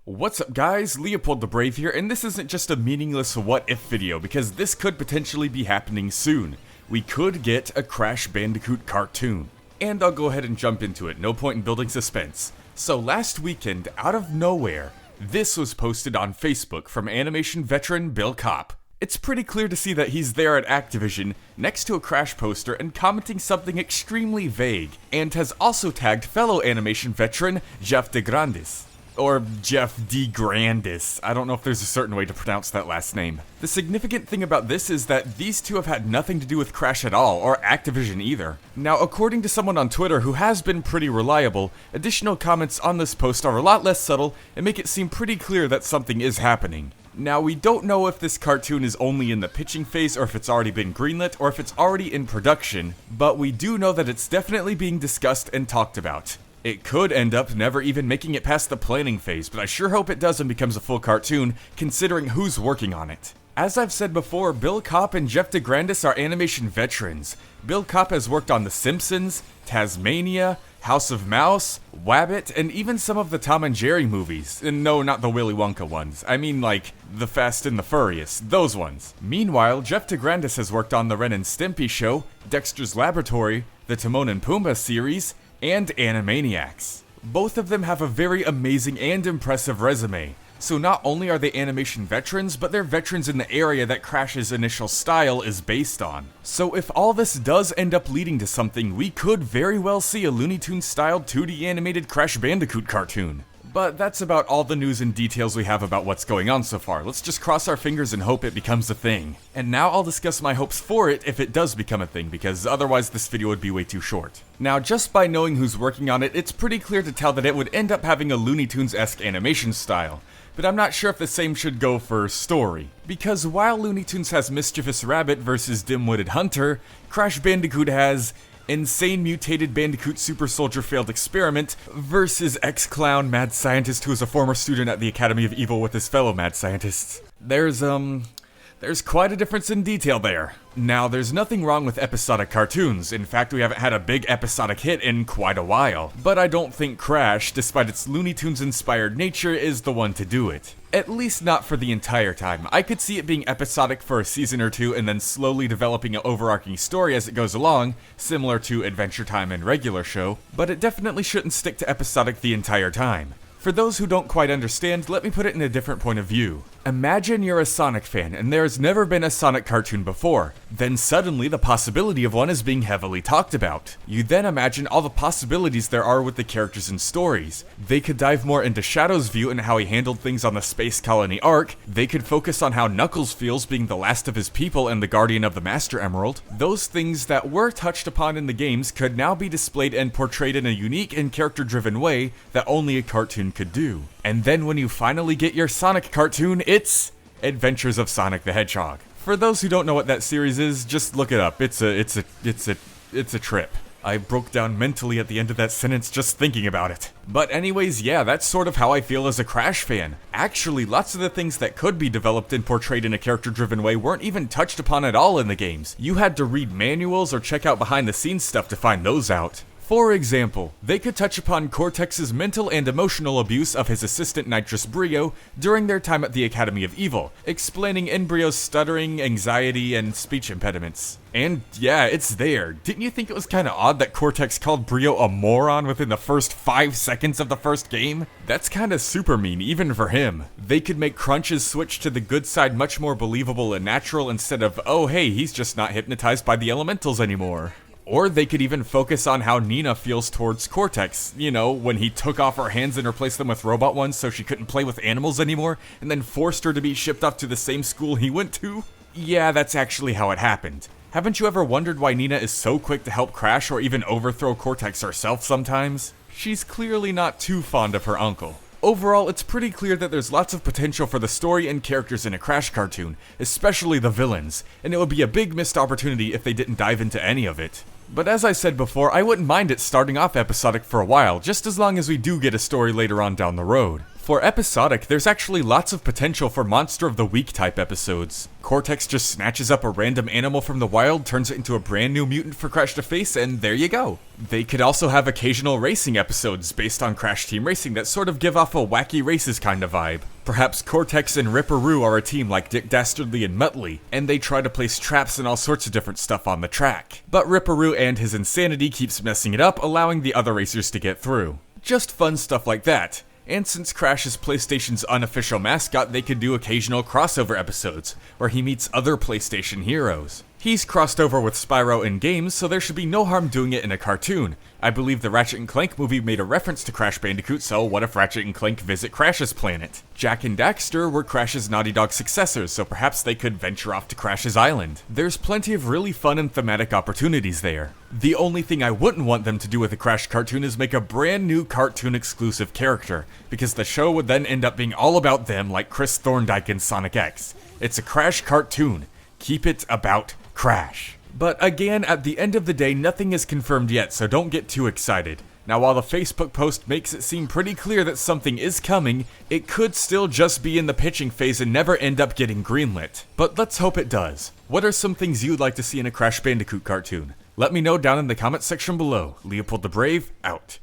What's up guys, LeopoldTheBrave here, and this isn't just a meaningless what-if video, because this could potentially be happening soon. We could get a Crash Bandicoot cartoon. And I'll go ahead and jump into it, no point in building suspense. So last weekend, out of nowhere, this was posted on Facebook from animation veteran Bill Kopp. It's pretty clear to see that he's there at Activision, next to a Crash poster and commenting something extremely vague, and has also tagged fellow animation veteran Jeff DeGrandis. Or Jeff DeGrandis. I don't know if there's a certain way to pronounce that last name. The significant thing about this is that these two have had nothing to do with Crash at all, or Activision either. Now, according to someone on Twitter who has been pretty reliable, additional comments on this post are a lot less subtle and make it seem pretty clear that something is happening. Now, we don't know if this cartoon is only in the pitching phase or if it's already been greenlit or if it's already in production, but we do know that it's definitely being discussed and talked about. It could end up never even making it past the planning phase, but I sure hope it does and becomes a full cartoon, considering who's working on it. As I've said before, Bill Kopp and Jeff DeGrandis are animation veterans. Bill Kopp has worked on The Simpsons, Tasmania, House of Mouse, Wabbit, and even some of the Tom and Jerry movies. And no, not the Willy Wonka ones. I mean like, The Fast and the Furious, those ones. Meanwhile, Jeff DeGrandis has worked on The Ren and Stimpy Show, Dexter's Laboratory, the Timon and Pumbaa series, and Animaniacs. Both of them have a very amazing and impressive resume. So not only are they animation veterans, but they're veterans in the area that Crash's initial style is based on. So if all this does end up leading to something, we could very well see a Looney Tunes-styled 2D animated Crash Bandicoot cartoon. But that's about all the news and details we have about what's going on so far. Let's just cross our fingers and hope it becomes a thing. And now I'll discuss my hopes for it if it does become a thing, because otherwise this video would be way too short. Now, just by knowing who's working on it, it's pretty clear to tell that it would end up having a Looney Tunes-esque animation style. But I'm not sure if the same should go for story. Because while Looney Tunes has Mischievous Rabbit versus Dim-Witted Hunter, Crash Bandicoot has Insane Mutated Bandicoot Super Soldier Failed Experiment versus Ex-Clown Mad Scientist who is a former student at the Academy of Evil with his fellow mad scientists. There's quite a difference in detail there. Now, there's nothing wrong with episodic cartoons. In fact, we haven't had a big episodic hit in quite a while. But I don't think Crash, despite its Looney Tunes-inspired nature, is the one to do it. At least not for the entire time. I could see it being episodic for a season or two and then slowly developing an overarching story as it goes along, similar to Adventure Time and Regular Show, but it definitely shouldn't stick to episodic the entire time. For those who don't quite understand, let me put it in a different point of view. Imagine you're a Sonic fan and there's never been a Sonic cartoon before. Then suddenly the possibility of one is being heavily talked about. You then imagine all the possibilities there are with the characters and stories. They could dive more into Shadow's view and how he handled things on the Space Colony arc. They could focus on how Knuckles feels being the last of his people and the guardian of the Master Emerald. Those things that were touched upon in the games could now be displayed and portrayed in a unique and character-driven way that only a cartoon could do. And then when you finally get your Sonic cartoon, it's Adventures of Sonic the Hedgehog. For those who don't know what that series is, just look it up. It's a trip. I broke down mentally at the end of that sentence just thinking about it. But anyways, yeah, that's sort of how I feel as a Crash fan. Actually, lots of the things that could be developed and portrayed in a character-driven way weren't even touched upon at all in the games. You had to read manuals or check out behind-the-scenes stuff to find those out. For example, they could touch upon Cortex's mental and emotional abuse of his assistant Nitrous Brio during their time at the Academy of Evil, explaining Embryo's stuttering, anxiety, and speech impediments. And yeah, it's there. Didn't you think it was kinda odd that Cortex called Brio a moron within the first 5 seconds of the first game? That's kinda super mean, even for him. They could make Crunch's switch to the good side much more believable and natural instead of, oh hey, he's just not hypnotized by the elementals anymore. Or they could even focus on how Nina feels towards Cortex, you know, when he took off her hands and replaced them with robot ones so she couldn't play with animals anymore, and then forced her to be shipped off to the same school he went to. Yeah, that's actually how it happened. Haven't you ever wondered why Nina is so quick to help Crash or even overthrow Cortex herself sometimes? She's clearly not too fond of her uncle. Overall, it's pretty clear that there's lots of potential for the story and characters in a Crash cartoon, especially the villains, and it would be a big missed opportunity if they didn't dive into any of it. But as I said before, I wouldn't mind it starting off episodic for a while, just as long as we do get a story later on down the road. For Episodic, there's actually lots of potential for Monster of the Week type episodes. Cortex just snatches up a random animal from the wild, turns it into a brand new mutant for Crash to face, and there you go. They could also have occasional racing episodes based on Crash Team Racing that sort of give off a wacky races kind of vibe. Perhaps Cortex and Ripperoo are a team like Dick Dastardly and Muttley, and they try to place traps and all sorts of different stuff on the track. But Ripperoo and his insanity keeps messing it up, allowing the other racers to get through. Just fun stuff like that. And since Crash is PlayStation's unofficial mascot, they could do occasional crossover episodes, where he meets other PlayStation heroes. He's crossed over with Spyro in games, so there should be no harm doing it in a cartoon. I believe the Ratchet & Clank movie made a reference to Crash Bandicoot, so what if Ratchet & Clank visit Crash's planet? Jak and Daxter were Crash's Naughty Dog successors, so perhaps they could venture off to Crash's island. There's plenty of really fun and thematic opportunities there. The only thing I wouldn't want them to do with a Crash cartoon is make a brand new cartoon-exclusive character, because the show would then end up being all about them like Chris Thorndike in Sonic X. It's a Crash cartoon. Keep it about Crash. But again, at the end of the day, nothing is confirmed yet, so don't get too excited. Now, while the Facebook post makes it seem pretty clear that something is coming, it could still just be in the pitching phase and never end up getting greenlit. But let's hope it does. What are some things you'd like to see in a Crash Bandicoot cartoon? Let me know down in the comments section below. LeopoldTheBrave, out.